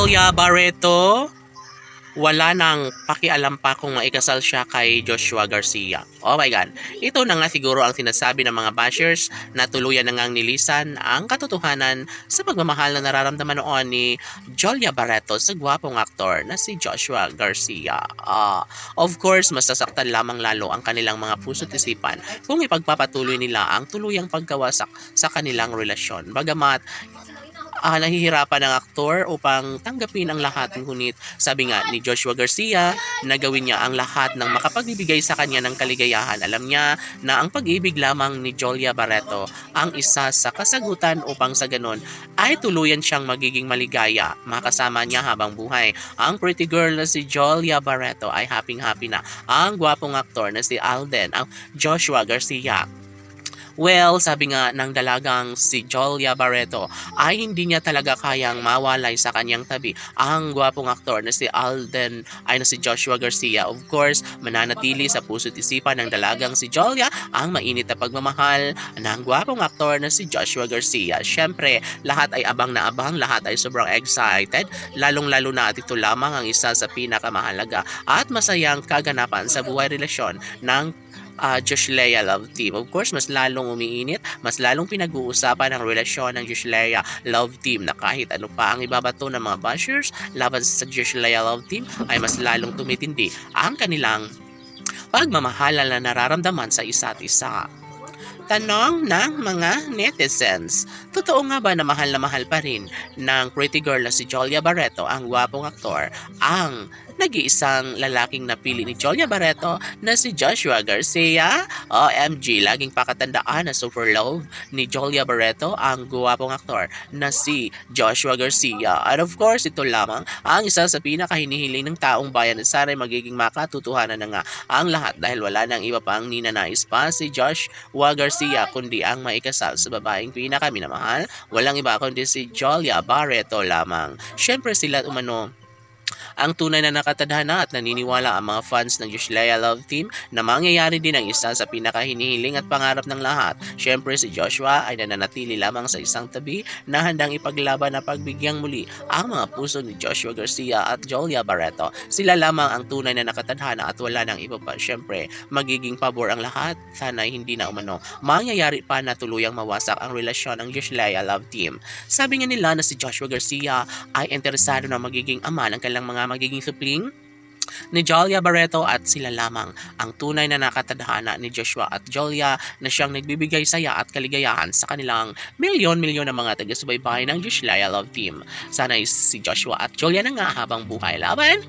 Jolia Barreto, wala nang pakialam pa kung maikasal siya kay Joshua Garcia. Oh my God. Ito na nga siguro ang sinasabi ng mga bashers na tuluyan na ngang nilisan ang katotohanan sa pagmamahal na nararamdaman noon ni Jolia Barreto sa gwapong aktor na si Joshua Garcia. Of course, masasaktan lamang lalo ang kanilang mga puso't isipan kung ipagpapatuloy nila ang tuluyang pagkawasak sa kanilang relasyon. Bagamat nahihirapan ng aktor upang tanggapin ang lahat. Ngunit sabi nga ni Joshua Garcia na gawin niya ang lahat ng makapagbibigay sa kanya ng kaligayahan. Alam niya na ang pag-ibig lamang ni Jolia Barreto ang isa sa kasagutan upang sa ganon ay tuluyan siyang magiging maligaya. Makasama niya habang buhay. Ang pretty girl na si Jolia Barreto ay happy-happy na. Ang gwapong aktor na si Alden, ang Joshua Garcia. Well, sabi nga ng dalagang si Jolia Barreto ay hindi niya talaga kayang mawalay sa kanyang tabi ang gwapong aktor na si Alden ay na si Joshua Garcia. Of course, mananatili sa puso't isipan ng dalagang si Jolia ang mainit na pagmamahal ng gwapong aktor na si Joshua Garcia. Siyempre, lahat ay abang na abang, lahat ay sobrang excited, lalong-lalo na at ito lamang ang isa sa pinakamahalaga at masayang kaganapan sa buhay relasyon ng Josh Lea Love Team. Of course, mas lalong umiinit, mas lalong pinag-uusapan ang relasyon ng Josh Lea Love Team na kahit ano pa ang ibabato ng mga bashers laban sa Josh Lea Love Team ay mas lalong tumitindi ang kanilang pagmamahala na nararamdaman sa isa't isa. Tanong ng mga netizens, totoo nga ba na mahal pa rin ng pretty girl na si Jolia Barreto ang gwapong aktor ang nag-iisang lalaking napili ni Jolia Barreto na si Joshua Garcia? OMG, laging pakatandaan na super love ni Jolia Barreto ang gwapong aktor na si Joshua Garcia. And of course, ito lamang ang isa sa pinakahinihiling ng taong bayan na sana'y magiging makatutuhanan na nga ang lahat dahil wala nang iba pang ninanais pa si Joshua Garcia kundi ang maikasal sa babaeng pinakaminamahal. Walang iba kundi si Jolia Barreto lamang. Siyempre sila umano ang tunay na nakatadhana at naniniwala ang mga fans ng Josh Lea Love Team na mangyayari din ang isa sa pinakahinihiling at pangarap ng lahat. Siyempre si Joshua ay nananatili lamang sa isang tabi na handang ipaglaban na pagbigyang muli ang mga puso ni Joshua Garcia at Jolia Barreto. Sila lamang ang tunay na nakatadhana at wala nang iba pa. Siyempre magiging pabor ang lahat. Sana'y hindi na umano mangyayari pa na tuluyang mawasak ang relasyon ng Josh Lea Love Team. Sabi nga nila na si Joshua Garcia ay interesado na magiging ama ng kanilang mga magiging supling ni Jolia Barreto at sila lamang ang tunay na nakatadhana ni Joshua at Jolia na siyang nagbibigay saya at kaligayahan sa kanilang milyon-milyon na mga taga-subaybay ng Josh Lea Love Team. Sana si Joshua at Jolia na nga habang buhay laban.